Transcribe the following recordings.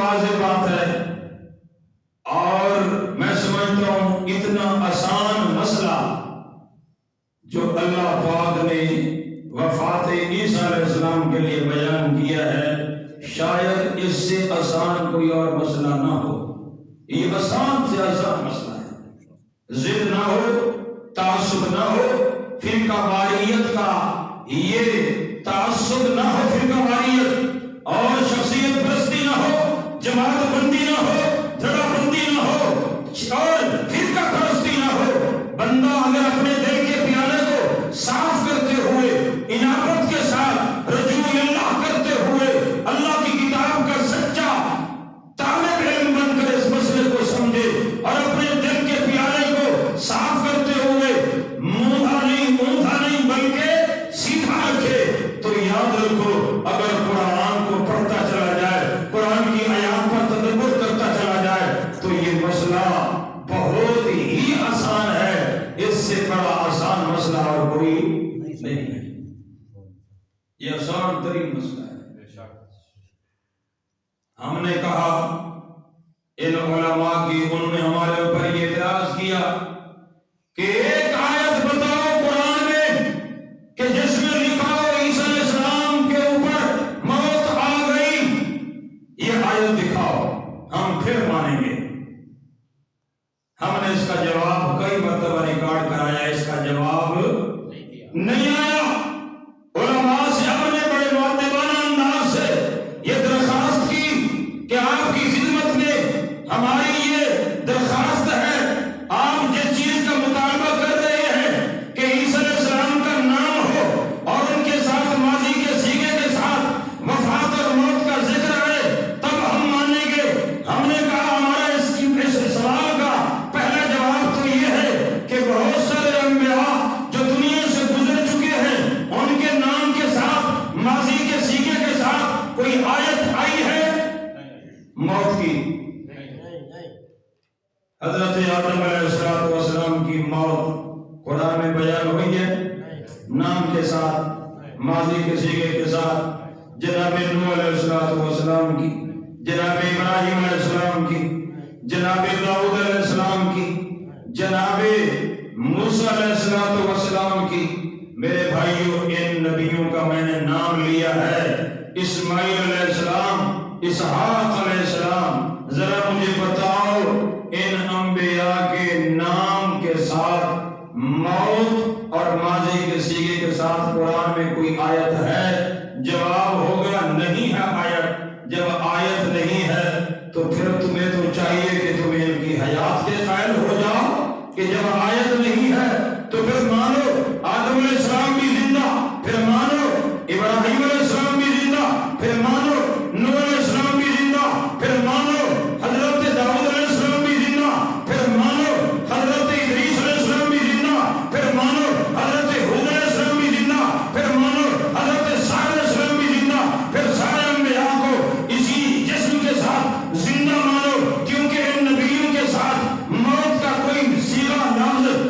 واضح بات ہے، اور میں سمجھتا ہوں اتنا آسان مسئلہ جو اللہ پاک نے وفات عیسیٰ علیہ السلام کے لیے بیان کیا ہے، شاید اس سے آسان کوئی اور مسئلہ نہ ہو۔ یہ آسان سے آسان مسئلہ ہے، ضد نہ ہو، تعصب نہ ہو، فرقہ واریت کا یہ تعصب نہ ہو، فرقہ واریت اور شخصیت پرستی نہ ہو، جماعت بندی نہ ہو، دھڑا بندی نہ ہو اور فرقہ پرستی نہ ہو۔ بندہ اگر اپنے دل کے پیالے کو صاف کرتے ہوئے، انابت کے ساتھ رجوع اللہ کرتے ہوئے، اللہ کی کتاب کا سچا طالب علم بن کر اس مسئلے کو سمجھے اور اپنے دل کے پیالے کو صاف کرتے ہوئے موندھا نہیں بلکہ سیدھا رکھے، تو یاد رکھو اگر قرآن کو پڑھتا چلا جائے، قرآن کی آیات پر تدبر کرتا چلا جائے، تو یہ مسئلہ بہت ہی آسان ہے۔ اس سے بڑا آسان مسئلہ اور کوئی نہیں ہے، یہ آسان ترین مسئلہ ہے۔ ہم نے کہا ان علماء کی، انہوں نے ہمارے اوپر یہ اعتراض کیا کہ ایک آیت بتاؤ قرآن میں کہ جس میں لکھا ہو عیسیٰ علیہ السلام کے اوپر موت آ گئی، یہ آیت دکھاؤ، ہم پھر مانیں گے۔ ہم نے اس کا جواب کئی مرتبہ ریکارڈ کرایا، اس کا جواب نہیں آیا۔ علماء سے ہم نے بڑے مؤدبانہ انداز سے یہ درخواست کی کہ آپ کی خدمت میں ہماری یہ درخواست ہے، آپ جس چیز کا مطالبہ کر رہے ہیں کہ عیسیٰ علیہ السلام کا نام ہو اور ان کے ساتھ ماضی کے سیغے کے ساتھ وفات اور موت کا ذکر ہے، تب ہم مانیں گے۔ ہم نے کہا ہمارا اس سوال کا پہلا جواب تو یہ ہے کہ بہت سارے انبیاء جو دنیا سے گزر چکے ہیں، ان کے نام کے ساتھ ماضی کے سیغے کے ساتھ کوئی آیت آئی ہے موت کی؟ حضرت آدم علیہ السلام کی موت قرآن میں بیان ہوئی ہے نام کے ساتھ، ماضی کے سیغے کے ساتھ۔ جناب نوح علیہ السلام کی، جناب ابراہیم علیہ السلام کی، جناب داؤد علیہ السلام کی، جناب موسیٰ علیہ السلام کی۔ میرے بھائیوں، ان نبیوں کا میں نے نام لیا ہے، اسماعیل علیہ السلام، اسحاق علیہ السلام۔ ذرا مجھے بتاؤ ان انبیاء کے نام کے ساتھ موت اور ماضی کے سیغے کے ساتھ قرآن میں کوئی آیت ہے؟ جواب ہوگا نہیں ہے آیت۔ جب آیت نہیں ہے تو پھر تمہیں تو چاہیے کہ تمہیں ان کی حیات کے قائل ہو جاؤ کہ جب آیت نہیں ہے تو پھر مانو آدم علیہ السلام بھی زندہ، پھر مانو ابراہیم علیہ السلام بھی زندہ، پھر مانو نوح علیہ السلام بھی زندہ، پھر مانو حضرت داؤد علیہ السلام بھی زندہ، پھر مانو حضرت ادریس علیہ السلام بھی زندہ، پھر مانو حضرت ہود علیہ السلام بھی زندہ، پھر مانو حضرت صالح علیہ السلام بھی زندہ، پھر سارے انبیاء کو اسی جسم کے ساتھ زندہ مانو، کیونکہ ان نبیوں کے ساتھ موت کا کوئی صیغہ لفظ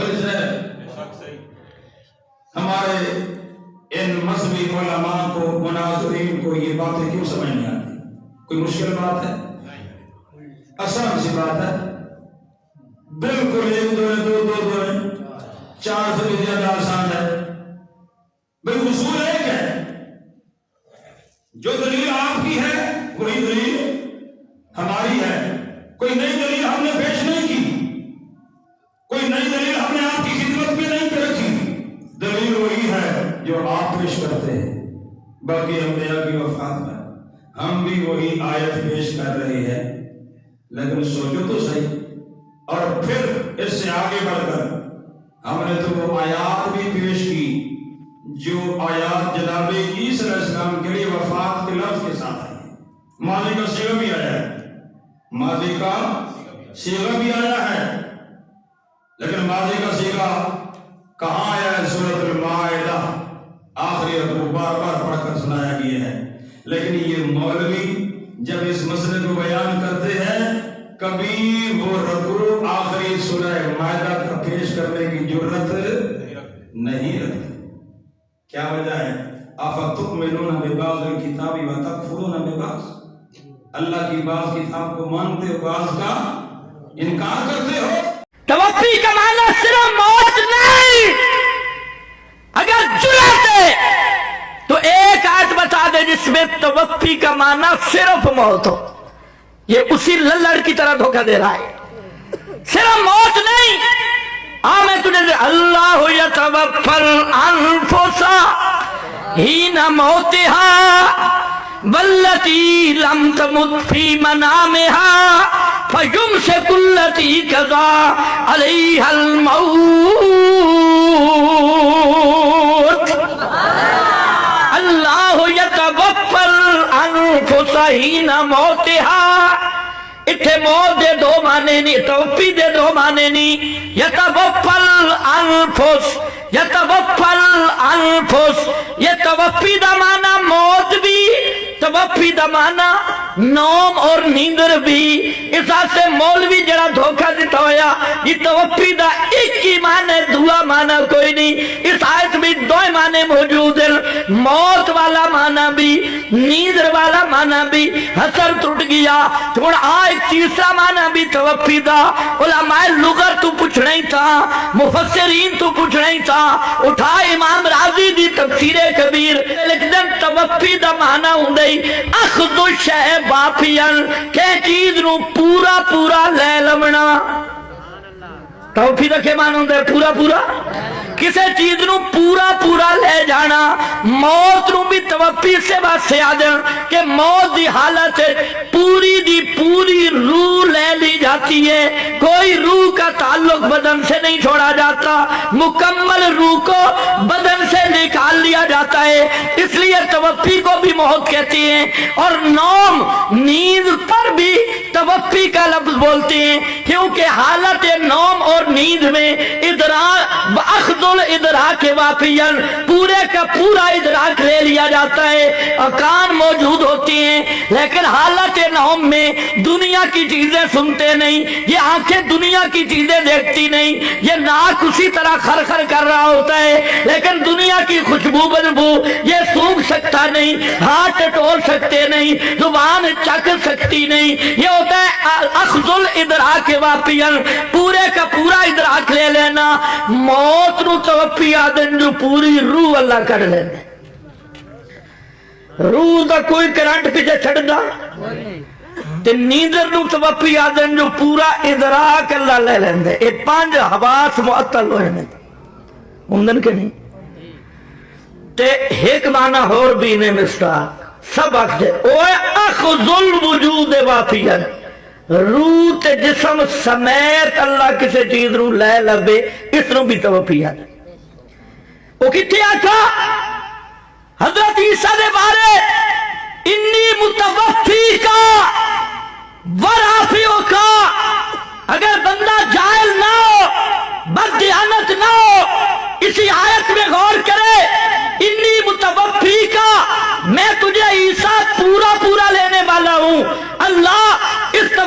مجلس ہے. ہمارے ان مذہبی علماء کو مناظرین کو یہ باتیں کیوں سمجھ نہیں آتی؟ کوئی مشکل بات ہے؟ آسان سی بات ہے. بالکل ایک دو ہے، دو دو دو ہے، چار سے بھی زیادہ آسان ہے. بھئی اصول ایک ہے، جو دلیل آپ کی ہے وہی دلیل ہماری ہے. کوئی نئی دلیل ہم نے پیش نہیں کی، کوئی نئی دلیل ہم نے آپ کی خدمت میں نہیں رکھی. دلیل وہی ہے جو آپ پیش کرتے ہیں. باقی انبیاء کی وفات میں ہم بھی وہی آیت پیش کر رہے ہیں. لیکن سوچو تو صحیح. اور پھر اس سے آگے بڑھ کر ہم نے تو وہ آیات بھی پیش کی جو آیات جناب عیسیٰ علیہ السلام کے لیے وفات کے لفظ کے ساتھ آئی ہے. ماضی کا صیغہ بھی آیا ہے، ماضی کا صیغہ بھی آیا ہے. لیکن ماضی کا صیغہ کہاں آیا ہے؟ سورۃ المائدہ آخری رکوع بار بار پڑھ کر سنایا گیا ہے. لیکن یہ مولوی جب اس مسئلے کو بیان کرتے ہیں کبھی وہ رکوع آخری سورہ مائدہ کا پیش کرنے کی جرت نہیں رکھتے. کیا وجہ ہے؟ افتؤمنون ببعض الکتاب وتکفرون ببعض. اللہ کی بعض کتاب کو مانتے ہو، بعض کا انکار کرتے ہو. توفی کا معنی صرف موت نہیں. اگر جرات ہے تو ایک آیت بتا دے جس میں توفی کا معنی صرف موت ہو. یہ اسی للڑ کی طرح دھوکہ دے رہا ہے. صرف موت نہیں. میں تجھے اللہ یتوفی الانفس حین موتها والتی لم تمت فی منامها فیمسک التی قضی علیہا الموت. اللہ یتوفی الانفس حین موتها. اتھے موت دے دو معنی نہیں، توفی دے دو معنی نہیں. یتوفی الانفس، یتوفی الانفس، یہ توفی دا معنی موت بھی، توفی دا معنی نوم اور نیندر بھی. اس سے مولوی جڑا دھوکہ دیتا ہویا یہ توفی دا ایک ہی معنی، دعا معنی کوئی نہیں. اس آیت میں دو معنی موجود ہیں، موت والا معنی بھی، نیندر والا معنی بھی. حسر ٹوٹ گیا. تھوڑا ایک تیسرا معنی بھی توفی دا. علماء لغت تو پوچھنا ہی تھا، مفسرین تو پوچھنا ہی تھا. اٹھا امام راضی دی تفسیر کبیر لکھدن توفی دا معنی ہوندی اخذ الشیء باقیاً، کہ چیز نو پورا پورا لے لونا. توفی دا کے معنی ہوندے پورا پورا، کسے چیز نو پورا پورا لے جانا. موت نو بھی توفی سے واسطے آدھیں کہ موت دی حالت پوری دی پوری روح لے لی جاتی ہے. کوئی روح کا تعلق بدن سے نہیں چھوڑا جاتا، مکمل روح کو بدن سے نکال لیا جاتا ہے. اس لیے توفی کو بھی موت کہتے ہیں. اور نوم نیند پر بھی توفی کا لفظ بولتے ہیں، کیونکہ حالت نوم اور نیند میں ادراک اخذ الادراک واقعاً پورے کا پورا ادراک لے لیا جاتا ہے. کان موجود ہوتے ہیں لیکن حالت نوم میں دنیا کی چیزیں سنتے نہیں، یہ آنکھیں دنیا کی چیزیں دیکھتی نہیں، یہ ناک اسی طرح خرخر کر رہا ہوتا ہے لیکن دنیا کی خوشبو بدبو یہ سونگھ سکتا نہیں، ہاتھ ٹول سکتے نہیں، زبان چکھ سکتی نہیں. یہ ہوتا ہے اخذ الادراک واقعاً، پورے کا پورا ادراک لے لینا. موت نو توفی آدن جو پوری روح اللہ کر لینے. روح دا کوئی کرنٹ پیچھے چھڑ دا. تے نیندر نو توفی آدن جو پورا ادراک اللہ لے لیندے. اے 5 حواس معطل ہوئے نے ہوندن کے نہیں. تے ایک معنی اور بھی نے مستاق سب آکھتے اوے اخذ الوجود واقعاً، روح تے جسم سمیت اللہ کسی چیز نو لے لبے، اس نو بھی توفی آدن. وہ کتے آکھا حضرت عیسیٰ دے بارے انی متوفی کا ورافیوں کا. اگر بندہ جاہل نہ ہو، بددیانت نہ ہو، اسی آیت میں غور کرے. انی متوفی کا، میں تجھے عیسیٰ پورا پورا لینے والا ہوں. اللہ اس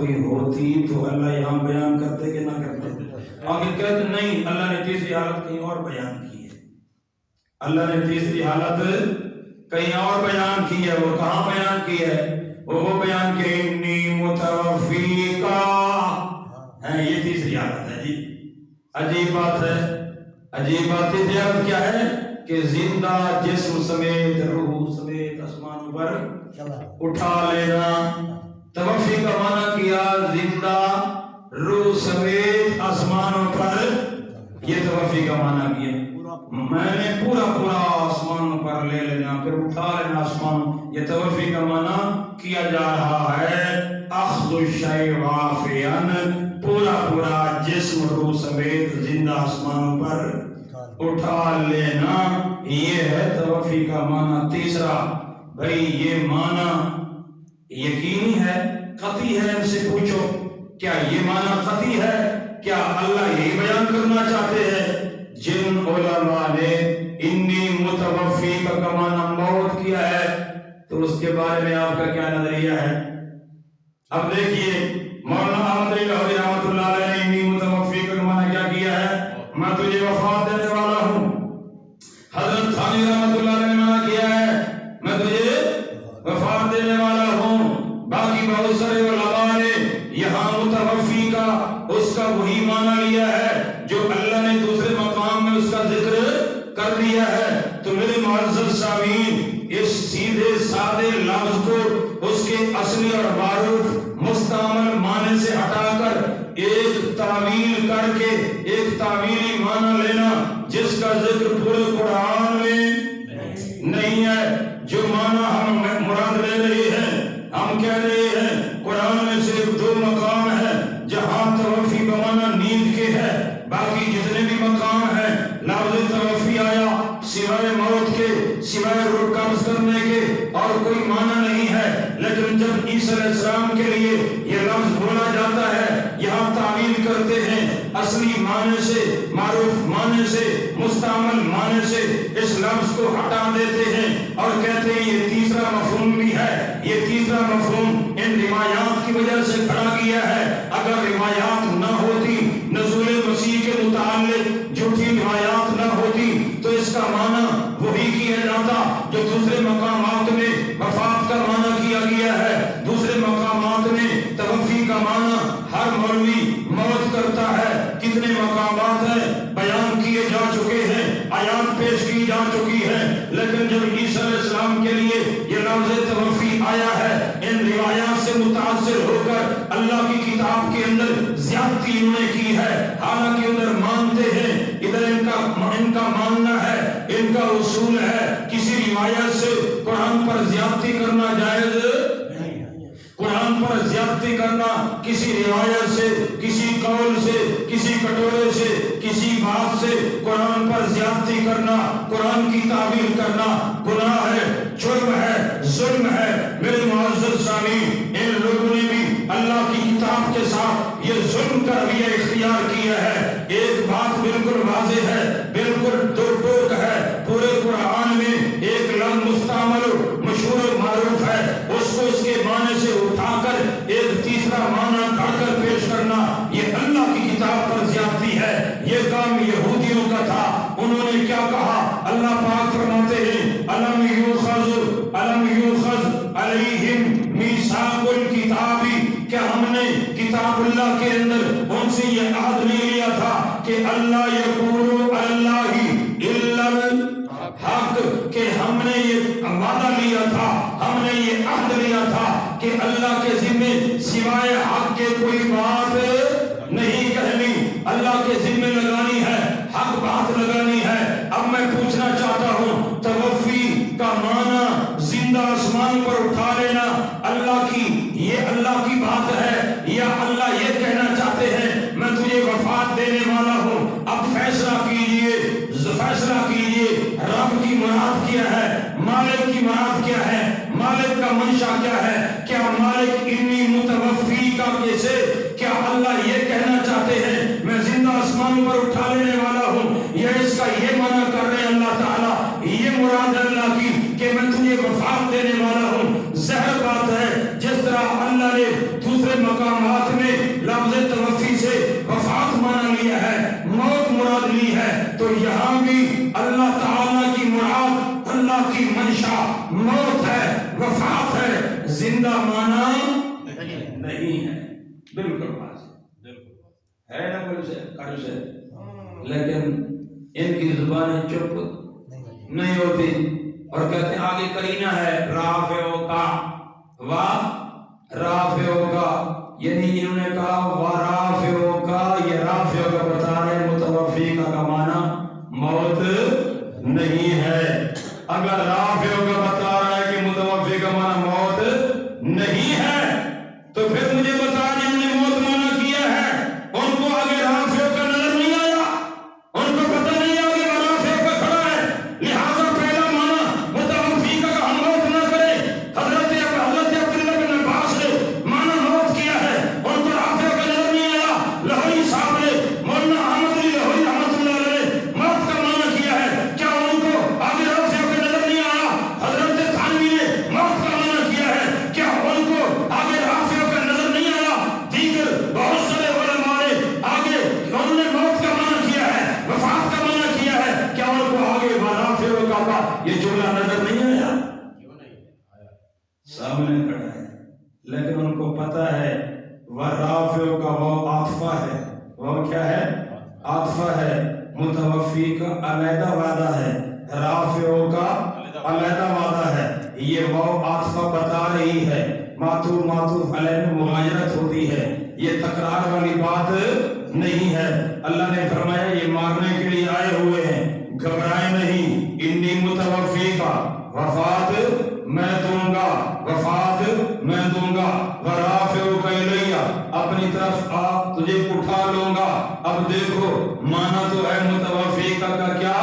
کوئی ہوتی تو اللہ یہاں بیان کرتے کہ نہ کرتے؟ آگے کہتے نہیں، اللہ نے تیسری حالت کہیں اور بیان کی ہے، اللہ نے تیسری حالت کہیں اور بیان کی ہے۔ وہ کہاں بیان کی ہے؟ وہ بیان کہ انی متوفیکا ہے، یہ تیسری حالت ہے۔ جی عجیب بات ہے، عجیب بات ہے۔ کیا ہے کہ زندہ جسم سمیت روح سمیت آسمانوں پر اٹھا لینا۔ توفی کا معنی کیا زندہ روح سمیت آسمانوں پر، یہ توفی کا معنی کیا میں نے پورا آسمانوں پر لے لینا، پھر اٹھا لینا آسمان، یہ توفی کا معنی کیا جا رہا ہے۔ اخذ الشیء وافیا، پورا جسم روح سمیت زندہ آسمانوں پر اٹھا لینا، یہ ہے توفی کا معنی۔ تیسرا، بھئی یہ معنی یقینی ہے، قطعی ہے؟ ان سے پوچھو کیا یہ معنی قطعی ہے؟ کیا اللہ یہی بیان کرنا چاہتے ہیں؟ جن علماء نے انی متوفی کا معنی موت کیا ہے تو اس کے بارے میں آپ کا کیا نظریہ ہے؟ اب دیکھیے مولانا احمد لاہوری رحمۃ اللہ علیہ نے انی متوفی کا معنی کیا کیا ہے؟ میں تجھے وفات دینے والا ہوں۔ حضرت ثانی رحمۃ اللہ علیہ نے معنی کیا ہے میں تجھے وفات دینے والا ہوں۔ باقی بہت سارے علماء نے یہاں متوفی کا اس کا وہی معنی لیا ہے جو اللہ نے دوسرے مقام میں اس کا ذکر کر دیا ہے۔ تو میرے معزز سامعین، اس سیدھے سادے لفظ کو اس کے اصلی اور معروف مستعمل معنی سے ہٹا کر ایک تعویل کر کے ایک تعویلی معنی لینا جس کا ذکر پورے قرآن میں نہیں ہے، جو معنی ہم مراد لے رہے ہیں، ہم کہہ رہے ہیں قرآن میں صرف 2 مقام ہے جہاں توفی بمعنی نیند کے ہے، باقی جتنے بھی مقام ہیں لفظ توفی آیا سوائے موت کے، سوائے روح قبض کرنے کے اور کوئی معنی نہیں ہے۔ لیکن جب عیسیٰ علیہ السلام کے لیے یہ لفظ بولا جاتا ہے، یہاں تعویل کرتے ہیں اصلی معنی سے، معروف معنی سے، مستعمل معنی سے اس لفظ کو ہٹا دیتے ہیں اور کہتے ہیں یہ تیسرا مفہوم بھی ہے۔ یہ تیسرا مفہوم ان روایات کی وجہ سے کھڑا کیا ہے۔ اگر روایات نہ ہوتی، نزول مسیح کے متعلق جھوٹی روایات نہ ہوتی تو اس کا معنی وہی کیا جاتا جو دوسرے مقامات میں وفات کا معنی کیا گیا ہے۔ دوسرے مقامات میں توفی کا معنی ہر مولوی موت کرتا ہے۔ کتنے مقامات ہیں بیان کیے جا چکے ہیں، آیات پیش کی جا چکی ہیں، لیکن جب عیسیٰ علیہ السلام کے لیے یہ لفظ توفی آیا ہے، ان روایات سے متاثر ہو کر اللہ کی کتاب کے اندر زیادتی انہوں نے کی ہے، حالانکہ ادھر مانتے ہیں، ادھر ان کا ماننا ہے، ان کا اصول ہے کسی روایت سے قرآن پر زیادتی کرنا جائز نہیں ہے۔ قرآن پر زیادتی کرنا کسی روایت سے، کسی قول سے، کسی کٹورے سے، کسی بات سے قرآن پر زیادتی کرنا، قرآن کی تعویل کرنا گناہ ہے، جرم ہے، ظلم ہے۔ میرے معزز سامعین، ان لوگوں نے بھی اللہ کی کتاب کے ساتھ یہ ظلم کا رویہ اختیار کیا ہے۔ ایک بات بالکل واضح ہے، بالکل دو ٹوک ہے، پورے قرآن میں ایک لفظ مستعمل مشہور و معروف ہے، اس کو اس کے معنی سے اٹھا کر ایک تیسرا معنی کھڑ کر پیش کرنا، یہ اللہ کی کتاب پر زیادتی ہے۔ یہ کام یہودیوں کا تھا۔ انہوں نے کیا کہا؟ اللہ پاک فرماتے ہیں الم یؤخذ علیہم میثاق الکتاب، کیا ہم نے کتاب اللہ کے اندر ان سے یہ عہد نہیں لیا تھا کہ اللہ یقولوا اللہ الا الحق، کہ ہم نے یہ وعدہ لیا تھا، ہم نے یہ عہد لیا تھا کہ اللہ کے ذمے سوائے حق کے کوئی بات نہیں کہنی، اللہ کے ذمے لگانی ہے، حق بات لگانی ہے۔ اب میں پوچھنا چاہتا ہوں توفی کا معنی زندہ آسمان پر اٹھا لینا اللہ کی بات ہے یا اللہ یہ کہنا چاہتے ہیں میں تجھے وفات دینے والا ہوں؟ اب فیصلہ کیجئے رب کی مراد کیا ہے، مالک کی مراد کیا ہے، مالک کا منشا کیا ہے؟ کیا مالک انی متوفی کا کیسے، کیا اللہ یہ کہنا چاہتے ہیں میں زندہ آسمان پر اٹھا لینے والا ہوں، یا اس کا یہ معنی کر رہے ہیں اللہ تعالیٰ یہ مراد اللہ کی کہ میں تجھے وفات دینے والا ہوں؟ ظاہر بات ہے جس طرح اللہ نے دوسرے مقامات تو یہاں بھی اللہ تعالیٰ کی مراد، اللہ کی منشا موت ہے، وفات ہے، زندہ مانا نہیں ہے۔ بالکل بات ہے نا، قرض ہے، لیکن ان کی زبانیں چپ نہیں ہوتی اور کہتے ہیں آگے کرینہ ہے رافعو کا، رافعو کا، یعنی انہوں نے کہا رافعو کا، یہ رافعو کا بتا رہے متوفی کا معنی موت نہیں ہے۔ اگر رافعو کا بتا رہا ہے کہ متوفی کا معنی موت نہیں ہے تو پھر مجھے بتا جن نے موت مانا کیا ہے ان کو آگے رافعو کا نظر نہیں آیا، ان کو پتہ نہیں آگے رافعو کا کھڑا ہے، لہذا پہلا مانا متوفی کا ہم موت نہ کرے۔ حضرت عبداللہ بن عباس نے مانا موت کیا ہے، ان کو رافعو کا نظر نہیں آیا۔ لاہوری صاحب نے، مولانا احمد علی لاہوری رحمۃ اللہ علیہ موت کا مانا کیا ہے، کیا ان کو آگے رافعو کا نظر نہیں آیا؟ حضرت تھانوی نے موت کا مانا کیا ہے، کیا ان کو آگے رافعو کا نظر نہیں آیا؟ دیگر بہت سارے علماء نے آگے انہوں نے موت کا مانا کیا ہے، وفات کا مانا کیا ہے، کیا ان کو آگے رافعو کا یہ جملہ نظر نہیں آیا؟ سامنے کھڑا ہے، لیکن ان کو پتہ ہے رافعو کا وہ عاطفہ ہے، وہ کیا ہے؟ عاطفہ ہے۔ متوفی کا علیحدہ وعدہ ہے، رافعو کا علیحدہ وعدہ ہے۔ یہ وہ عاطفہ بتا رہی ہے، معطوف علیہ میں مغایرت ہوتی ہے، یہ تکرار والی بات نہیں ہے۔ اللہ نے فرمایا یہ مارنے کے لیے آئے ہوئے ہیں، گھبرائیں نہیں، انی متوفی کا، وفات میں دوں گا، وفات میں دوں گا، ورافعو کا الیہ، اپنی طرف آپ تجھے اٹھا لوں گا۔ اب دیکھو مانا تو ہے متوفی کا کیا؟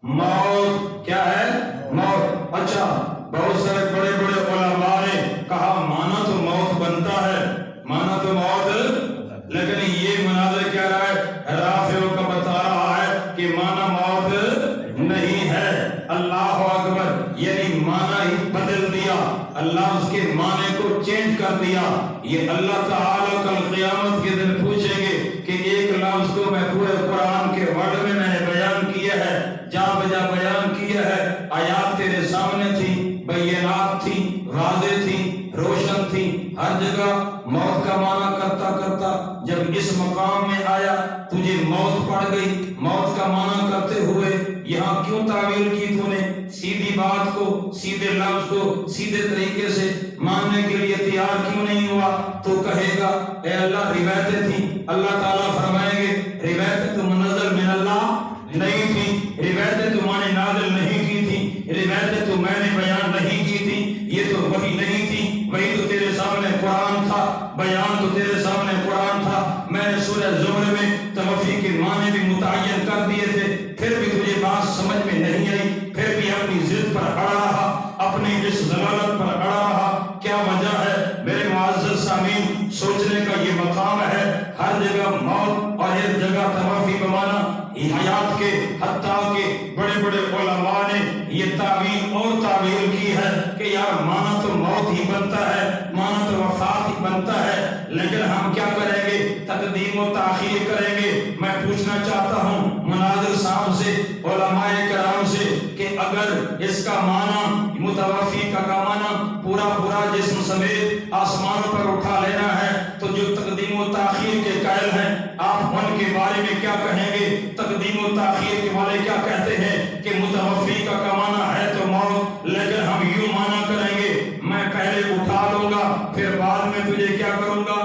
موت۔ کیا ہے؟ موت۔ اچھا، بہت سارے بڑے بڑے علماء نے کہا مانا تو موت بنتا ہے، مانا تو موت، لیکن یہ مناظر کیا رہا ہے؟ رافعو کا بتا رہا ہے کہ مانا موت نہیں ہے۔ اللہ اکبر، یعنی مانا ہی بدل دیا، اللہ اس کے معنی کو چینج کر دیا۔ یہ اللہ تعالیٰ کل قیامت کے دن پوچھیں گے کہ ایک لفظ کو میں پورے قرآن کے ورڈ میں نے بیان کیا ہے، جا بجا بیان کیا ہے، آیات تیرے سامنے تھی، بینات تھی، واضح تھی، روشن تھی، ہر جگہ موت کا معنی کرتا کرتا جب اس مقام میں آیا تجھے موت پڑ گئی، موت کا معنی کرتے ہوئے یہاں کیوں تعویل کی تو نے؟ سیدھی بات کو، سیدھے لفظ کو سیدھے طریقے سے ماننے کے لیے تیار کیوں نہیں ہوا؟ تو کہے گا اے اللہ روایتیں تھیں، اللہ تعالیٰ فرمائیں گے روایتیں تو منزل من اللہ نہیں تھی، روایتیں تو میں نے نازل نہیں کی تھی، روایتیں تو میں نے بیان نہیں کی تھی، یہ تو وحی نہیں تھی، وہی تو تیرے سامنے قرآن تھا، بیان تو تیرے سامنے قرآن تھا۔ میں نے سورہ زمر میں توفی کے معنی بھی متعین کر دیے تھے، پھر بھی تجھے بات سمجھ میں نہیں آئی، پھر بھی اپنی ضد پر اڑا رہا، اپنی اس ضلالت پر اڑا رہا۔ کیا وجہ ہے؟ میرے معزز سامعین، سوچنے کا یہ مقام ہے، ہر جگہ موت اور ہر جگہ توفی بمانا حیات کے، حتیٰ کہ بڑے بڑے علماء نے یہ تعویل اور تعویل کی ہے کہ یار مانا تو موت ہی بنتا ہے، مانا تو وفات ہی بنتا ہے، لیکن ہم کیا کریں گے؟ تقدیم و تاخیر کریں گے۔ میں پوچھنا چاہتا ہوں مناظر صاحب سے، علماء کرام سے، کہ اگر اس کا معنی متوفی کا معنی پورا پورا جسم سمیت آسمانوں پر اٹھا لینا ہے تو جو تقدیم و تاخیر کے قائل ہیں آپ ان کے بارے میں کیا کہیں گے؟ تقدیم و تاخیر کے والے کیا کہتے ہیں کہ متوفی کا معنی ہے تو موت، لیکن ہم یوں معنی کریں گے میں پہلے اٹھا لوں گا پھر بعد میں تجھے کیا کروں گا؟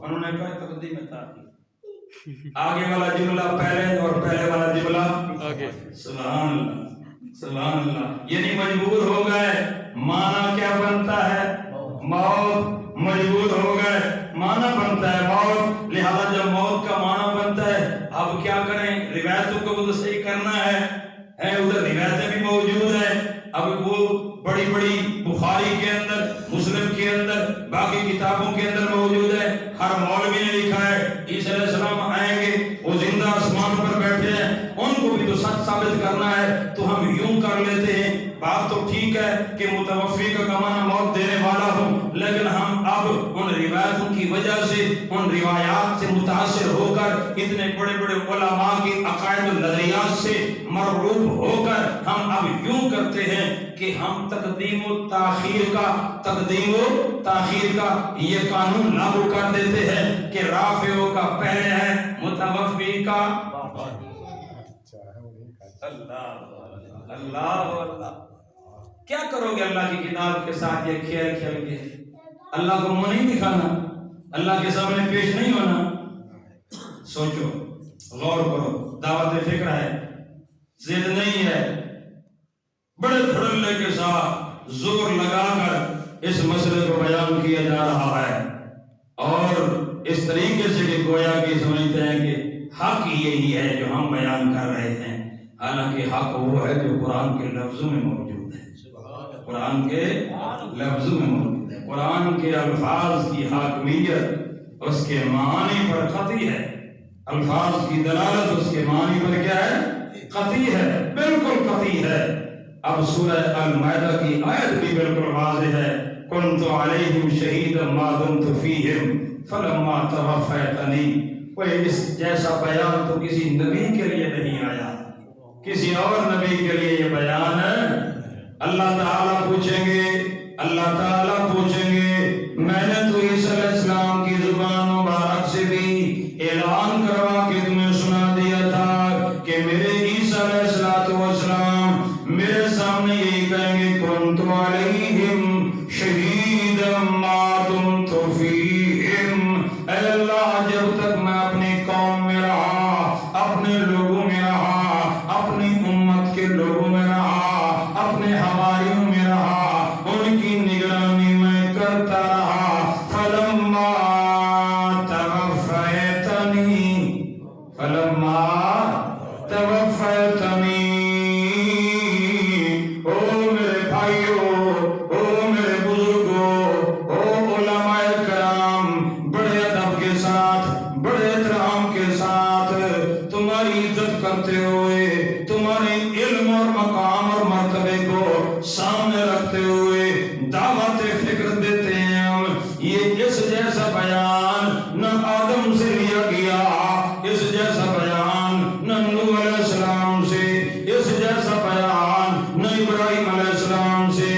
انہوں نے کہا تقدیم تاخیر، آگے والا جملہ پہلے اور پہلے والا جملہ آگے۔ سبحان اللہ، سبحان اللہ، یعنی مجبور ہو گئے، معنی کیا بنتا ہے؟ موت، مجبور ہو گئے، معنی بنتا ہے موت، لہذا جب موت کا معنی بنتا ہے اب کیا کریں؟ روایتوں کو تو صحیح کرنا ہے، ادھر روایتیں بھی موجود ہیں، اب وہ بڑی بڑی بخاری کے اندر، مسلم کے اندر، باقی کتابوں کے اندر موجود ہے، ہر مولوی نے لکھا ہے عیسیٰ علیہ السلام آئیں گے، وہ زندہ آسمان پر بیٹھے ہیں، ان کو بھی تو سچ ثابت کرنا ہے، تو ہم یوں کر لیتے ہیں بات تو ٹھیک ہے کہ متوفی کا معنی موت دینے والا ہوں، لیکن ہم اب ان روایتوں کی وجہ سے، ان روایات سے متاثر ہو کر، اتنے بڑے بڑے علماء کے عقائد و نظریات سے مرعوب ہو کر ہم اب یوں کرتے ہیں کہ ہم تقدیم و تاخیر کا یہ قانون لاگو کر دیتے ہیں کہ رافعوں کا پہلے ہے، متوفی کا اللہ۔ کیا کرو گے اللہ کی کتاب کے ساتھ یہ کھیل کھیل کے؟ اللہ کو منہ نہیں دکھانا، اللہ کے سامنے پیش نہیں ہونا۔ سوچو، غور کرو، دعوت فکر ہے، ضد نہیں ہے، بڑے دھڑلے کے ساتھ زور لگا کر اس مسئلے کو بیان کیا جا رہا ہے، اور اس طریقے سے کہ گویا کہ سمجھتے ہیں کہ حق یہی ہے جو ہم بیان کر رہے ہیں، حالانکہ حق وہ ہے جو قرآن کے لفظوں میں موجود ہے، قرآن کے لفظوں میں موجود ہے، قرآن کے الفاظ کی حاکمیت اس کے معنی پر قطعی ہے، الفاظ کی دلالت اس کے معنی پر کیا ہے؟ قطعی ہے، بالکل قطعی ہے۔ اب سورہ المائدہ کی آیت بھی بالکل واضح ہے، كنت علیہم شہیدا ما دمت فیہم فلما توفیتنی۔ کوئی اس جیسا بیان تو کسی نبی کے لیے نہیں آیا، کسی اور نبی کے لیے یہ بیان ہے۔ اللہ تعالیٰ پوچھیں گے، اللہ تعالیٰ پوچھیں گے، میں نے تو عیسیٰ علیہ السلام کی زبان مبارک سے بھی اعلان کروا کے تمہیں سنا دیا تھا کہ میرے عیسیٰ علیہ السلام میرے سامنے یہی کہیں گے کنت علیہم شہیدا ما دمت فیہم۔ اے اللہ، جب تک میں اپنی قوم میں رہا، اپنے لوگوں میں رہا، اپنی امت کے لوگوں میں رہا، اپنے حواریوں میں رہا، ان کی نگرانی میں کرتا رہا۔ فلما توفیتنی، او میرے بھائیوں، او میرے بزرگوں، او علماء کرام، بڑے ادب کے ساتھ، بڑے احترام کے ساتھ، تمہاری عزت کرتے ہوئے، تمہارے علم اور مقام اور مرتبے کو سامنے رکھتے ہوئے دعوت فکر دیتے ہیں ہم۔ یہ اس جیسا بیان نہ آدم سے لیا گیا، اس جیسا بیان نہ نوح علیہ السلام سے، اس جیسا بیان نہ ابراہیم علیہ السلام سے،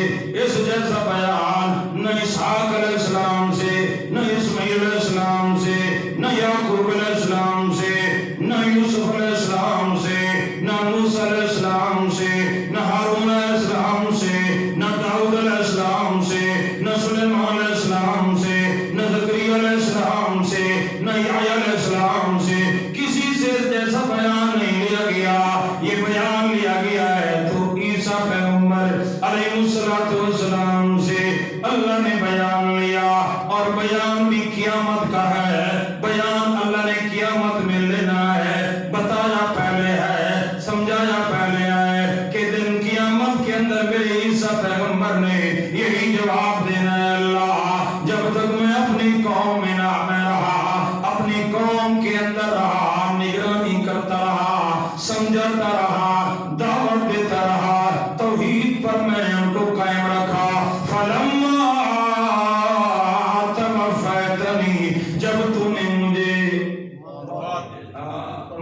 اس جیسا بیان نہ اسحاق علیہ السلام سے، نہ اسماعیل علیہ السلام سے، نہ یعقوب علیہ السلام سے، نہ یوسف علیہ السلام سے، نہ موسیٰ علیہ السلام سے، نہ ہارون علیہ السلام سے، نہ داؤد علیہ السلام سے، نہ سلیمان علیہ السلام سے، نہ زکریا علیہ السلام سے، نہ یحییٰ علیہ السلام سے، کسی سے جیسا بیان نہیں لیا گیا۔ یہ بیان لیا گیا ہے تو عیسیٰ پیغمبر علیہ السلام سے اللہ نے بیان لیا، اور بیان بھی قیامت کا ہے، بیان اللہ نے قیامت میں لینا ہے، بتایا پہلے ہے، سمجھایا پہلے ہے کہ دن قیامت کے اندر میرے عیسیٰ پیغمبر نے یہی جواب دینا ہے، اللہ جب تک میں اپنی قوم میں رہا، اپنی قوم کے اندر رہا، نگرانی کرتا رہا، سمجھاتا رہا، دعوت دیتا رہا، توحید پر میں نے ان کو قائم رکھا۔ فلما توفیتنی، جب تو نے مجھے،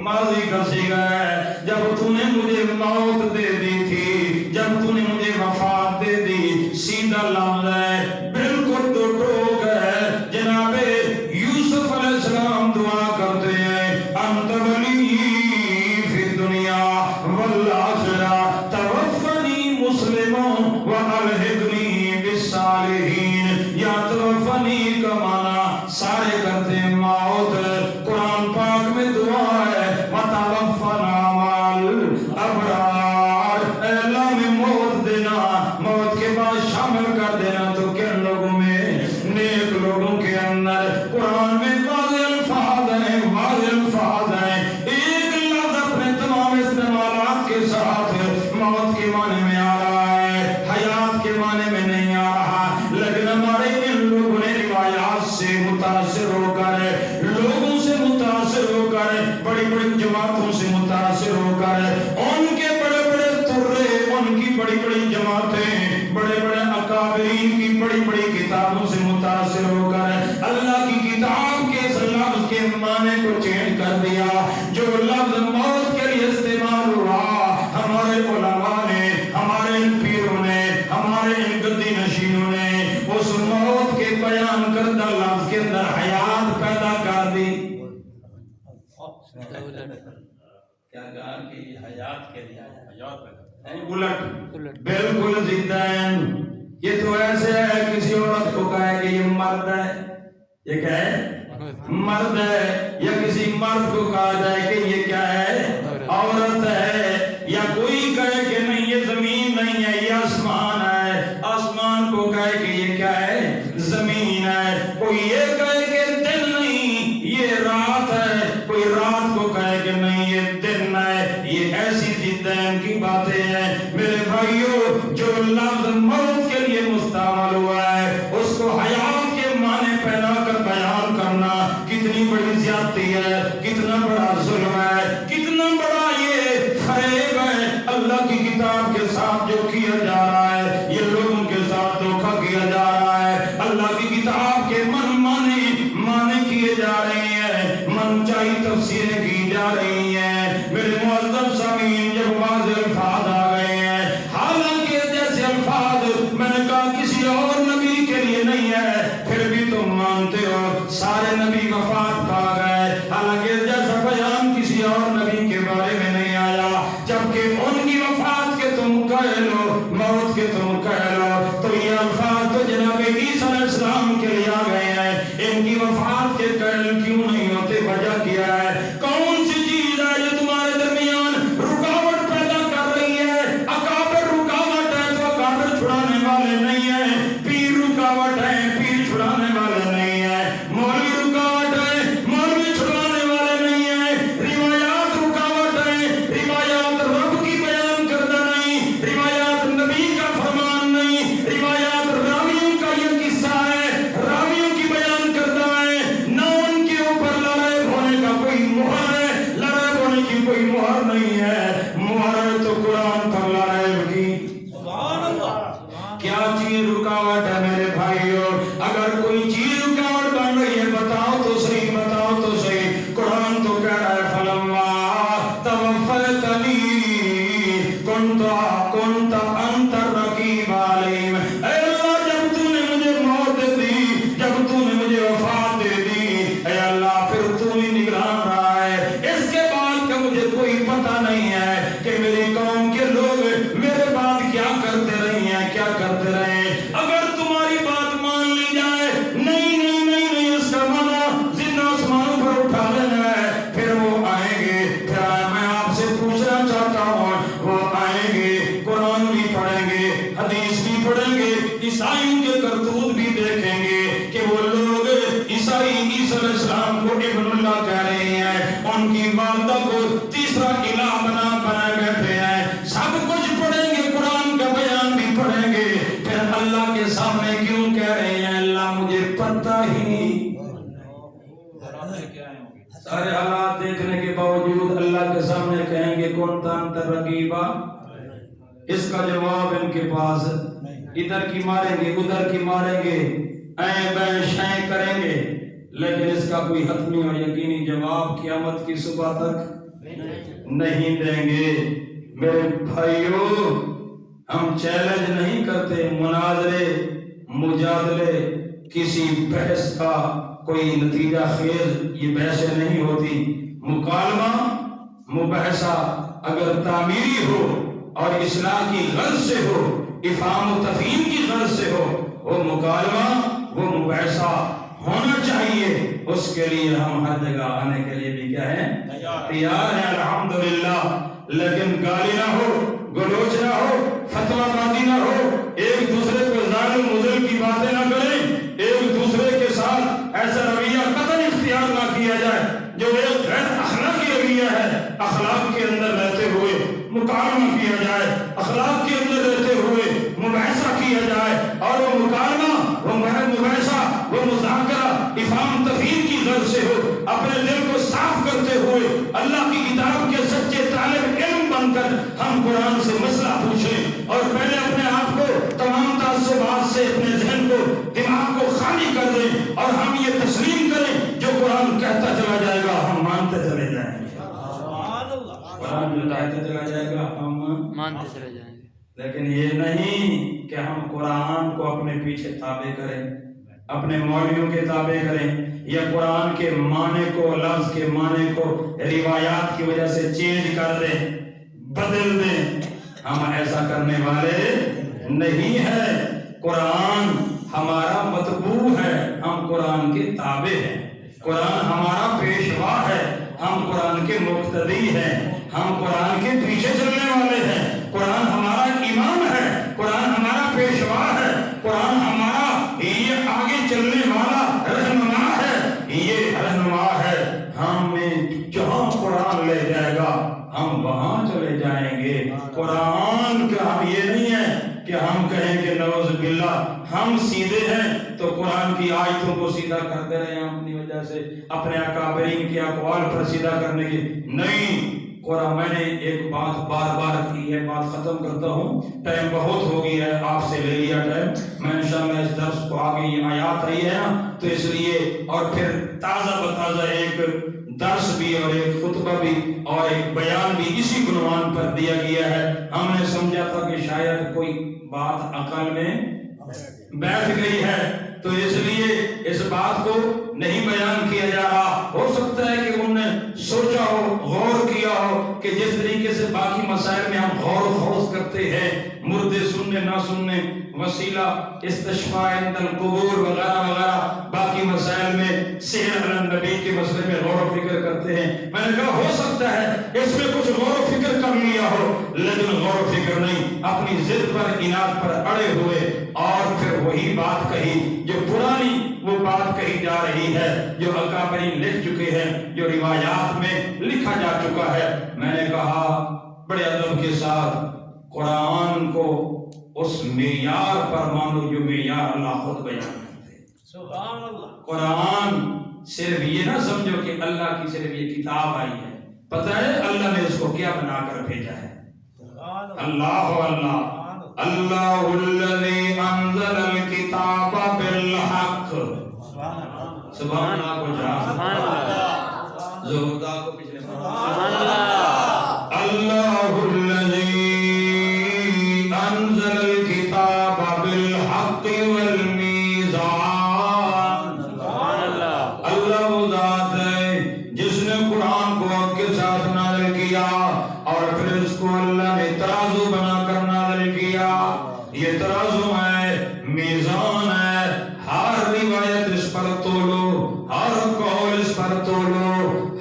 ماضی کا صیغہ ہے، جب تو نے مجھے موت دے دی تھی، جب تو نے مجھے وفات دے دی، سیدھا لفظ ہے، بالکل دو ٹوک ہے۔ جناب یوسف علیہ السلام دعا کرتے ہیں، انت ولی فی الدنیا والآخرہ توفنی مسلما والحقنی بالصالحین۔ یا توفنی کا معنی سارے کرتے ہیں موت، قرآن پاک میں دعا ہے وتوفنا مع الابرار، اے اللہ میں موت دینا، موت کے بعد شامل کر دینا تو کن لوگوں میں؟ نیک لوگوں کے اندر۔ قرآن میں واضح الفاظ ہیں، واضح الفاظ ہیں، ایک لفظ اپنے تمام استعمالات کے ساتھ موت کے معنی میں آ رہا ہے، حیات کے معنی میں نہیں آ رہا، لیکن ہمارے ان لوگوں نے روایات سے متاثر ہو کر، لوگوں سے متاثر ہو کر، بڑی بڑی جماعتوں سے متاثر ہو کر، ان کے بڑے بڑے ترے، ان کی بڑی بڑی جماعتیں اولین کی بڑی بڑی کتابوں سے متاثر ہو کر اللہ کی کتاب کے اس لفظ کے معنی کو چینج کر دیا. جو لفظ موت کے لیے استعمال ہوا ہمارے علماء نے، ہمارے ان پیروں نے، ہمارے ان گدی نشینوں نے اس موت کے بیان کردہ لفظ کے اندر حیات پیدا کر دی. کیا کہا کہ یہ حیات کے لیے حیات پیدا، الٹ بالکل زندین. یہ تو ایسے ہے کسی عورت کو کہے کہ یہ مرد ہے، یہ کیا ہے؟ مرد ہے. یا کسی مرد کو کہا جائے کہ یہ کیا ہے؟ عورت ہے. یا کوئی کہے کہ نہیں یہ زمین نہیں ہے یہ آسمان ہے، آسمان کو کہے کہ یہ کیا ہے؟ زمین ہے. کوئی یہ کہے کہ دن نہیں یہ رات ہے، کوئی رات کو کہے کہ نہیں یہ دن ہے. یہ ایسی زندین کی باتیں ہیں میرے بھائیو. جو لفظ موت کے لیے مستعمل ہوا ہے اس کو حیات کے معنی پہنا کر بیان کرنا کتنی بڑی زیادتی ہے، کتنا بڑا ظلم ہے، کتنا بڑا یہ فریب ہے. اللہ کی کتاب کے ساتھ جو کیا جا رہا ہے یہ لوگوں کے ساتھ دھوکہ کیا جا رہا ہے. اللہ کی کتاب کے معنی کیے جا رہے ہیں، من چاہی تفسیریں کی جا رہی ہیں. میرے معزز سامعین، جب واضح الفاظ آ گئے ہیں، حالانکہ جیسے الفاظ میں نے کہا کسی اور نبی کے لیے نہیں ہے، پھر بھی تم مانتے ہو سارے نبی وفات پا گئے، حالانکہ جیسا بیان کسی اور نبی کے بارے میں نہیں آیا. جبکہ ان کی وفات کے تم کہہ لو، موت کے تم کہہ لو، تو یہ الفاظ تو جناب عیسیٰ علیہ السلام کے لیے آ گئے ہیں. ان کی وفات کے قائل کیوں نہیں ہوتے؟ وجہ کیا ہے؟ کون سی چیز ہے جو تمہارے درمیان رکاوٹ پیدا کر رہی ہے؟ اکابر رکاوٹ ہے تو اکابر چھڑانے والے نہیں ہیں. پیر رکاوٹ ہے، پیر چھڑانے والے نہیں ہیں. مولوی رکاوٹ ہے، مولوی چھڑانے والے نہیں ہیں. روایات رکاوٹ ہے، روایات رب کی بیان کردہ نہیں، روایات نبی کا فرمان نہیں، روایات راویوں کا یہ قصہ ہے، راویوں کی بیان کردہ ہے. نہ ان کے اوپر لڑائی ہونے کا کوئی مہر ہے، لڑائی ہونے کی کوئی مہر نہیں ہے. مہر ہے تو قرآن پر لڑائی کی. کیا چیز رکاوٹ ہے میرے بھائیو؟ اگر کوئی چیز رکاوٹ بن رہی ہے بتاؤ تو صحیح، بتاؤ تو صحیح. قرآن تو کہہ رہا ہے فلما توفیتنی کنت انت الرقیب علیہم. اے اللہ جب تو نے مجھے موت دے دی، جب تو نے مجھے وفات دے دی، اے اللہ پھر تو ہی نگران رہا ہے. اس کے بعد کا مجھے کوئی پتہ نہیں ہے کہ میری قوم کے لوگ میرے بعد کیا کرتے رہے ہیں، کیا کرتے رہے. اگر تمہاری بات مان لی جائے، نہیں نہیں نہیں نہیں اس کا معنی زندہ آسمانوں پر اٹھا لینا ہے، پھر وہ آئیں گے. پھر میں آپ سے پوچھنا چاہتا ہوں، وہ آئیں گے، قرآن بھی پڑھیں گے، حدیث بھی پڑھیں گے، عیسائیوں کے کرتوت بھی دیکھیں گے کہ وہ لوگ عیسائی عیسیٰ علیہ السلام کو ابن اللہ کہہ رہے ہیں، ان کی والدہ کو تیسرا الہ بنا بیٹھے ہیں. سب کچھ پڑھیں گے، قرآن کا بیان بھی پڑھیں گے. پھر اللہ کے سامنے کیوں کہہ رہے ہیں اللہ مجھے پتہ ہی نہیں؟ سارے حالات دیکھنے کے باوجود اللہ کے سامنے کہیں گے کون تھا انت رقیبہ. اس کا جواب ان کے پاس ادھر کی ماریں گے، ادھر کی ماریں گے، این بین شائیں کریں گے، لیکن اس کا کوئی حتمی اور یقینی جواب قیامت کی صبح تک نہیں دیں گے. میرے بھائیو، ہم چیلنج نہیں کرتے، مناظرے مجادلے کسی بحث کا کوئی نتیجہ خیز یہ بحثیں نہیں ہوتی. مکالمہ مباحثہ اگر تعمیری ہو اور اصلاح کی غرض سے ہو، افہام و تفہیم کی غرض سے ہو، وہ مکالمہ وہ مباحثہ ہونا چاہیے. اس کے لیے ہم ہر جگہ آنے کے لیے بھی کیا ہے؟ تیار ہیں الحمدللہ. لیکن گالی نہ ہو، گلوچ نہ ہو، فتویٰ بازی نہ ہو، ایک دوسرے کو ظالم مضل کی باتیں نہ کریں، ایک دوسرے کے ساتھ ایسا رویہ قطعی اختیار نہ کیا جائے جو ایک غیر اخلاقی رویہ ہے. اخلاق کے اندر رہتے ہوئے مکالمہ کیا جائے، اخلاق کے اندر رہتے ہوئے مباحثہ کیا جائے، اور وہ مکالمہ، وہ مباحثہ، وہ مذاکرہ افہام تفہیم کی غرض سے ہو. اپنے دل کو صاف کرتے ہوئے اللہ کی کتاب کے سچے طالب علم بن کر ہم قرآن سے مسئلہ پوچھیں، اور پہلے اپنے آپ کو تمام تعصبات سے جاری کر دیں اور ہم یہ تسلیم کریں جو قرآن کہتا چلا جائے گا ہم مانتے چلے جائیں گے. قرآن جو کہتا چلا جائے گا ہم مانتے چلے جائیں گے. لیکن یہ نہیں کہ ہم قرآن کو اپنے پیچھے تابع کریں، اپنے مولویوں کے تابع کریں، یا قرآن کے معنی کو، لفظ کے معنی کو روایات کی وجہ سے چینج کر دیں، بدل دیں. ہم ایسا کرنے والے نہیں ہیں. قرآن ہمارا مطبوع ہے، ہم قرآن کے تابع ہیں. قرآن ہمارا پیشوا ہے، ہم قرآن کے مقتدی ہیں، ہم قرآن کے پیچھے چلنے والے ہیں. قرآن ہمارا امام ہے، قرآن ہمارا پیشوا ہے، قرآن ہمارا یہ آگے چلنے والا رہنما ہے، یہ رہنما ہے. ہمیں جہاں قرآن لے جائے گا ہم وہاں چلے جائیں گے. قرآن کا ہم یہ نہیں ہے کہ ہم کہیں کہ نعوذ باللہ ہم سیدھے ہیں تو قرآن کی آیتوں کو سیدھا کرتے رہے ہیں اپنی وجہ سے، اپنے اکابرین کے اقوال پر سیدھا کرنے کی. نہیں، قرآن میں نے ایک بات بار بار کی ہے، بات ختم کرتا ہوں، ٹائم بہت ہو گئی ہے، آپ سے لے لیا ٹائم. میں انشاءاللہ اس درس کو آگے یہ آیات آئی ہے نا تو اس لیے، اور پھر تازہ بتازہ ایک درس بھی اور ایک خطبہ بھی اور ایک بیان بھی اسی عنوان پر دیا گیا ہے. ہم نے سمجھا تھا کہ شاید کوئی بات عقل میں بیٹھ گئی ہے تو اس لیے اس بات کو نہیں بیان کیا جا رہا. ہو سکتا ہے کہ انہوں نے سوچا ہو، غور کیا ہو کہ جس طریقے سے باقی مسائل میں ہم غور و خوض کرتے ہیں، مردے سننے نہ سننے، وسیلہ استشفاء عند القبور وغیرہ وغیرہ، باقی مسائل میں سحر علی النبی کے مسئلے میں غور و فکر کرتے ہیں. میں نے کہا ہو سکتا ہے اس میں کچھ غور و فکر کر لیا ہو، لیکن غور و فکر نہیں، اپنی ضد پر، اناد پر اڑے ہوئے اور پھر وہی بات کہی جو پرانی وہ بات کہی جا رہی ہے، جو اکابرین لکھ چکے ہیں، جو روایات میں لکھا جا چکا ہے. میں نے کہا بڑے ادب کے ساتھ قرآن کو اس معیار پر مانو جو معیار اللہ خود بیان کرتے ہیں. سبحان اللہ. قرآن صرف یہ نہ سمجھو کہ اللہ کی صرف یہ کتاب آئی ہے. پتہ ہے اللہ نے اس کو کیا بنا کر بھیجا ہے؟ اللہ اللہ اللہ الذی انزل الکتاب بالحق. سبحان اللہ کو جہاں زہدہ کو پچھلے سبحان اللہ. اللہ الذی انزل الکتاب بالحق والمیزان. اللہ وہ ذات ہے جس نے قرآن کو حق کے ساتھ نازل کیا اور پھر اس کو اللہ نے ترازو بنا کر نازل کیا. یہ ترازو ہے، میزان ہے، ہر روایت اس پر تولو، ہر قول اس پر تولو،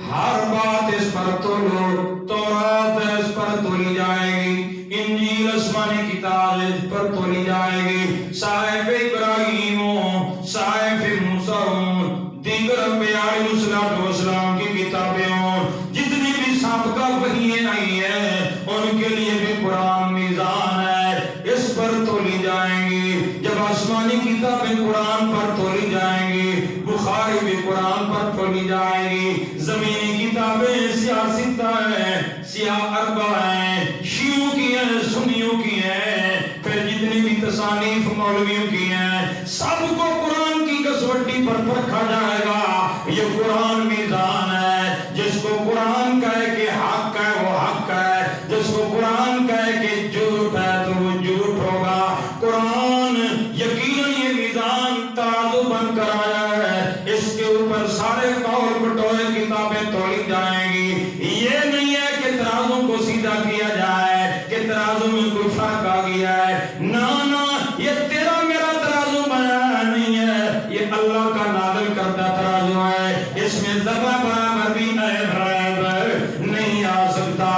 ہر بات اس پر تولو. تورات اس پر تولی جائے گی، انجیل آسمانی کتاب اس پر تولی جائے گی، صحائف ابراہیم، صحائف موسیٰ، دیگر انبیاء علیہ السلام کی کتابیں، جتنی بھی سابقہ وحییں آئی ہیں ان کے لیے بھی قرآن میزان ہے، اس پر تولی جائیں گی. جب آسمانی کتابیں قرآن پر تولی جائیں گی، بخاری بھی قرآن پر تولی جائیں گی. زمینی کتابیں سیاستہ ہیں، سیاہ اربع ہیں، شیعوں کی ہیں، سنیوں کی ہیں، پھر جتنی بھی تصانیف مولویوں کی ہیں، سب کو قرآن کی کسوٹی پر پرکھا جائے گا. یہ قرآن میزان ہے. جس کو قرآن کہے کہ حق ہے وہ حق ہے، جس کو قرآن کہے کہ جھوٹ ہے تو وہ جھوٹ ہوگا. قرآن یقیناً یہ میزان ترازو بن کر آیا ہے، اس کے اوپر سارے قول بٹورے کتابیں تولی جائیں گی. یہ نہیں ہے کہ ترازوں کو سیدھا کیا جائے کہ ترازو میں کوئی فرق آ گیا ہے. نہ یہ تیرا میرا ترازو بنایا نہیں ہے، یہ اللہ کا نازل کردہ ترازو ہے. اس میں ذرہ برابر بھی عیب نہیں آ سکتا.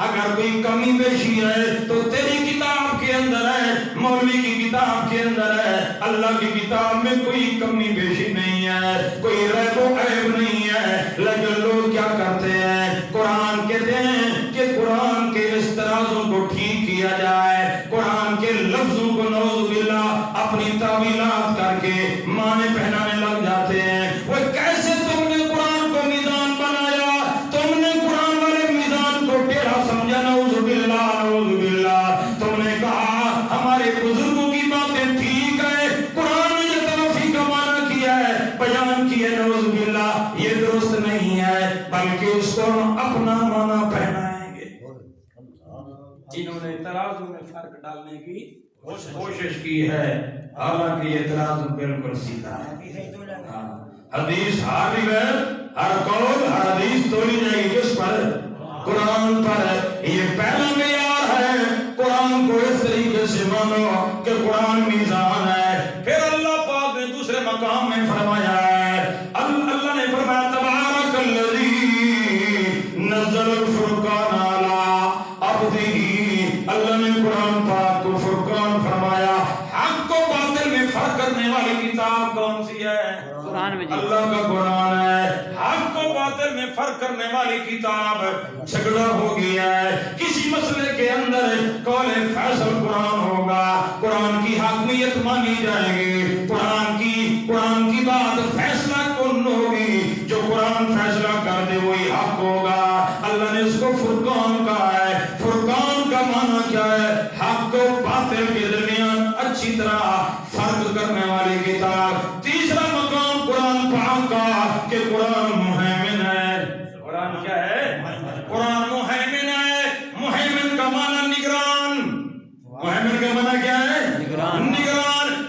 اگر کوئی کمی بیشی ہے تو تیری کتاب کے اندر ہے، مولوی کی کتاب کے اندر ہے. اللہ کی کتاب میں کوئی کمی بیشی نہیں ہے، کوئی ریب و عیب نہیں ہے. لیکن لوگ کیا کرتے ہیں؟ قرآن کہتے ہیں کہ قرآن کے اس ترازوں کو ٹھیک کیا جائے، قرآن کے لفظوں کو نعوذ باللہ اپنی تعویلات کر کے معنی پہنانے لگ جاتے ہیں. وہ کیسے تم نے قرآن کو میزان بنایا؟ تم نے قرآن والے میزان کو ٹیڑھا سمجھا. نعوذ باللہ نعوذ باللہ. تم نے کہا ہمارے بزرگوں کی باتیں ٹھیک ہے، قرآن نے یہ توفیق کا معنی کیا انہوں نے ترازو میں فرق ڈالنے کی کوشش کی ہے، حالانکہ یہ ترازو بالکل سیدھا ہے۔ حدیث ہر روایت، ہر قول، ہر حدیث تولی جائے گی کس پر؟ قرآن پر۔ یہ پہلا معیار ہے، قرآن کو اس طریقے سے مانو کہ قرآن میزان ہے۔ پھر اللہ پاک نے دوسرے مقام میں فرمایا ہے، اللہ نے فرمایا تبارک الذی نزل الفرقان علی عبدہ۔ اللہ نے قرآن پاک کو فرقان فرمایا۔ حق کو باطل میں فرق کرنے والی کتاب کون سی ہے؟ اللہ کا قرآن ہے۔ حق کو باطل میں فرق کرنے والی کتاب جھگڑا ہو گیا ہے، کسی مسئلے کے اندر قول فیصل قرآن ہوگا، قرآن کی حاکمیت مانی جائے گی، قرآن کی بات فیصلہ کن ہوگی، جو قرآن فیصلہ کر دے وہی حق ہوگا۔ اللہ نے اس کو فرقان کہا ہے۔ فرقان کا معنی کیا ہے؟ حق و باطل کے درمیان اچھی طرح فرق کرنے والی کتاب۔ تیسرا مقام قرآن پاک کا کہ قرآن مہیمن ہے۔ قرآن کیا ہے؟ قرآن مہیمن ہے۔ مہیمن کا معنی نگران۔ مہیمن کا معنی کیا ہے؟ نگران۔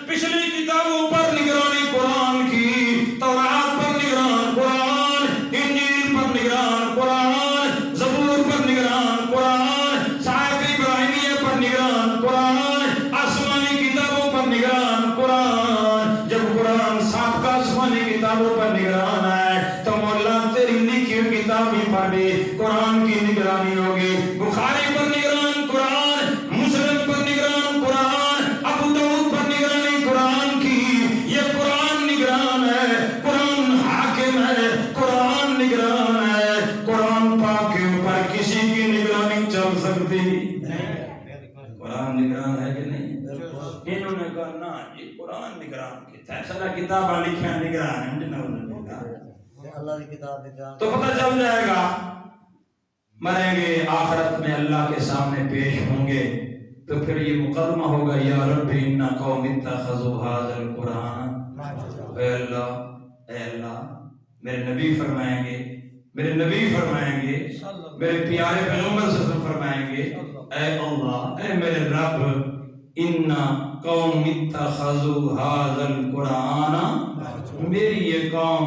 پچھلی کتابوں پر نگرانی قرآن کی، تورات پر نگران قرآن، انجیل پر نگران قرآن، زبور پر نگران قرآن، صحائف ابراہیمیہ پر نگران قرآن، آسمانی کتابوں پر نگران قرآن۔ جب قرآن سابقہ آسمانی کتابوں پر نگران ہے تو مولا تیری لکھی ہوئی کتابیں پر بھی قرآن کی نگرانی ہوگی۔ بخاری پر نگران قرآن، مسلم پر نگران قرآن، ابو داؤد پر نگرانی قرآن کی۔ یہ قرآن نگران ہے، قرآن حاکم ہے، قرآن نگران ہے۔ قرآن پاک کے اوپر کسی کی نگرانی چل سکتی قرآن نگران ہے کہ نہیں؟ انہوں نے کہا نا یہ قرآن نگران کی فیصلہ کتاباں لکھیں نگران ہے، اللہ کی کتاب نگران، تو پتہ چل جائے گا۔ مریں گے، آخرت میں اللہ کے سامنے پیش ہوں گے، تو پھر یہ مقدمہ ہوگا یا رب ان قوم اتخذوا ھذا القرآن۔ اے اللہ میرے نبی فرمائیں گے، میرے پیارے پیغمبر صلی اللہ علیہ وسلم فرمائیں گے، اے اللہ، اے میرے رب، ان قوم اتخذوا ھذا القرآن، میری یہ قوم،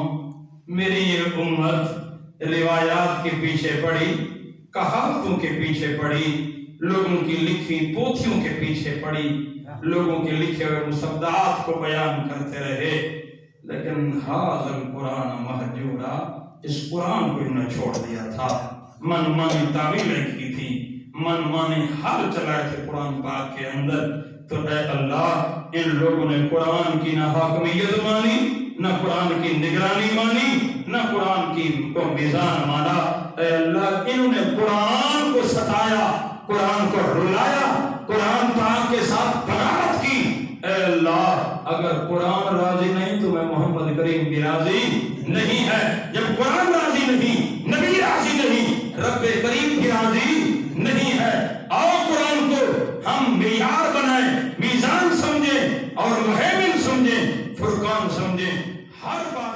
میری یہ امت روایات کے پیچھے پڑی، کہاوتوں کے پیچھے پڑی، لوگوں کی لکھی پوتھیوں کے پیچھے پڑی، لوگوں کے لکھے ہوئے مصدعات کو بیان کرتے رہے، لیکن ھذا القرآن مہجورا، اس قرآن کو انہوں نے چھوڑ دیا تھا، من مانی تعویلیں کی تھی، من مانی حل چلائے تھے قرآن پاک کے اندر۔ تو اے اللہ، ان لوگوں نے قرآن کی نہ حاکمیت مانی، نہ قرآن کی نگرانی مانی، نہ قرآن کی کو میزان مانا۔ اے اللہ، انہوں نے قرآن کو ستایا، قرآن کو رلایا، قرآن پاک کے ساتھ بغاوت کی۔ اے اللہ، اگر قرآن راضی نہیں تو میں محمد کریم بھی راضی نہیں ہے۔ جب قرآن راضی نہیں، نبی راضی نہیں، رب کریم بھی راضی نہیں ہے۔ آؤ قرآن کو ہم معیار بنائیں، میزان سمجھیں اور مہیمن سمجھیں، فرقان سمجھیں۔ ہر بات